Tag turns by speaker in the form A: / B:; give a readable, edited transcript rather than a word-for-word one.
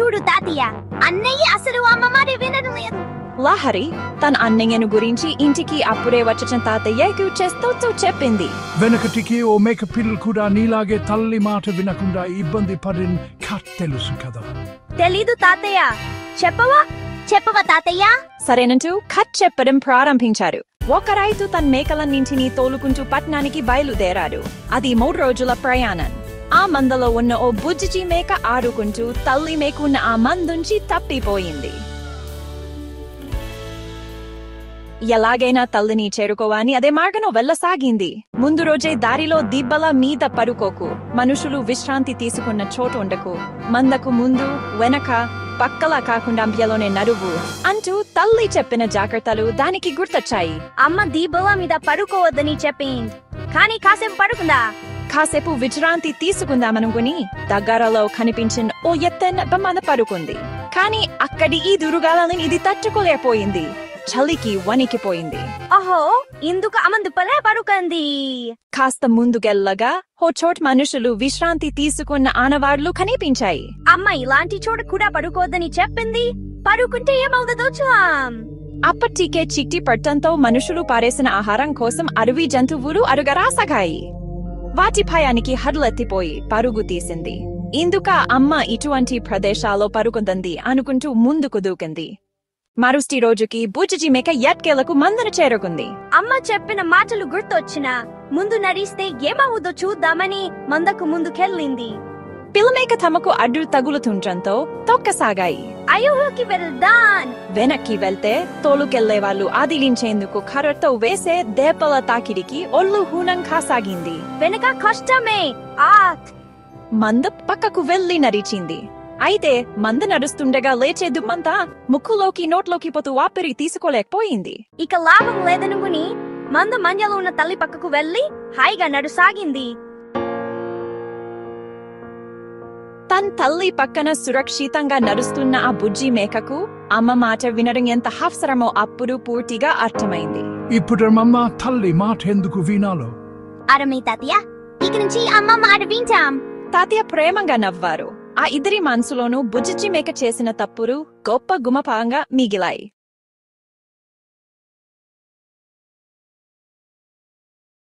A: చూడు తాతయ్య, అన్నయ్య అసలు అమ్మ మాట వినడం లేదు.
B: లహరి తన అన్నయ్యను గురించి ఇంటికి అప్పుడే వచ్చిన తాతయ్యకు చేస్తూ చెప్పింది.
C: వెనకటికి ఓ మేక పిల్లలు కూడా నీలాగే తల్లి మాట వినకుండా ఇబ్బంది పడిన కథ తెలుసు కదా.
A: తెలీదు తాతయ్య, చెప్పవా తాతయ్య?
B: సరేనంటూ కథ చెప్పడం ప్రారంభించారు. ఒక రైతు తన మేకలన్నింటినీ తోలుకుంటూ పట్టణానికి బయలుదేరాడు. అది 3 రోజుల ప్రయాణం. ఆ మందలో ఉన్న ఓ బుజ్జి మేక ఆడుకుంటూ తల్లి మేకున్న ఆ మందుంచి తప్పిపోయింది. ఎలాగైనా తల్లిని చేరుకోవాలని అదే మార్గంలో వెళ్ళసాగింది. ముందు రోజే దారిలో దిబ్బల మీద పడుకోకు, మనుషులు విశ్రాంతి తీసుకున్న చోటు ఉండకు, మందకు ముందు వెనక పక్కలా కాకుండా అంబ్యలోనే నడువు అంటూ తల్లి చెప్పిన జాగ్రత్తలు దానికి గుర్తొచ్చాయి.
A: అమ్మ దిబ్బల మీద పడుకోవద్దని చెప్పింది, కానీ కాసేపు పడుకుందా.
B: కాసేపు విశ్రాంతి తీసుకుందామనుకుని దగ్గరలో కనిపించిన ఓ ఎత్తైన బొమ్మ పడుకుంది. కానీ అక్కడి ఈ దురుగాలని ఇది తట్టుకోలేకపోయింది. చలికి వణికిపోయింది.
A: అహో, ఇందుకు అమందుపలే పడుకుంది.
B: కాస్త ముందుకెళ్ళగా ఓ చోట మనుషులు విశ్రాంతి తీసుకున్న ఆనవాళ్లు కనిపించాయి.
A: అమ్మ ఇలాంటి చోట కూడా పడుకోవద్దని చెప్పింది, పడుకుంటే ఏమవుతుందో చూద్దాం.
B: అప్పటికే చిట్టి పట్టంతో మనుషులు పారేసిన ఆహారం కోసం అడవి జంతువులు అరుగరాసాగాయి. వాటి భయానికి హడలెత్తిపోయి పరుగు తీసింది. ఇందుక అమ్మ ఇటువంటి ప్రదేశాల్లో పరుకుంది అనుకుంటూ ముందుకు దూకింది. మరుసటి రోజుకి బుజ్జి మేక ఎట్కేలకు మందను చేరుకుంది.
A: అమ్మ చెప్పిన మాటలు గుర్తొచ్చినా ముందు నడిస్తే ఏమవుదో చూద్దామని మందకు ముందుకెళ్ళింది.
B: పిల్లమేక తమకు అడ్డు తగులుతుండటంతో తొక్కసాగాయి.
A: అయోకి వెళ్దాం.
B: వెనక్కి వెళ్తే తోలుకెళ్లే వాళ్ళు ఆదిలించేందుకు కర్రతో వేసే దేపల తాకిడికి ఒళ్ళు హూనం కాసాగింది.
A: వెనక కష్టమే.
B: మంద పక్కకు వెళ్లి నడిచింది. అయితే మంద నడుస్తుండగా లేచే దుమ్మంతా ముక్కులోకి నోట్లోకి పోతూ వాపిరి తీసుకోలేకపోయింది.
A: ఇక లాభం లేదనుకుని మంద మంజలో ఉన్న తల్లి పక్కకు వెళ్లి హాయిగా నడుసాగింది.
B: తన తల్లి పక్కన సురక్షితంగా నడుస్తున్న ఆ బుజ్జి మేకకు అమ్మ మాట వినడం ఎంత అవసరమో అప్పుడు పూర్తిగా అర్థమైంది.
C: ఇప్పుడు అమ్మ తల్లి మాట ఎందుకు వినాలో
A: అరమే తాతయ్య, ఇక నుంచి అమ్మ మాట వింటాం.
B: తాతయ్య ప్రేమంగా నవ్వారు. ఆ ఇద్దరి మనసులోనూ బుజ్జి మేక చేసిన తప్పులు గొప్ప గుమపాంగా మిగిలాయి.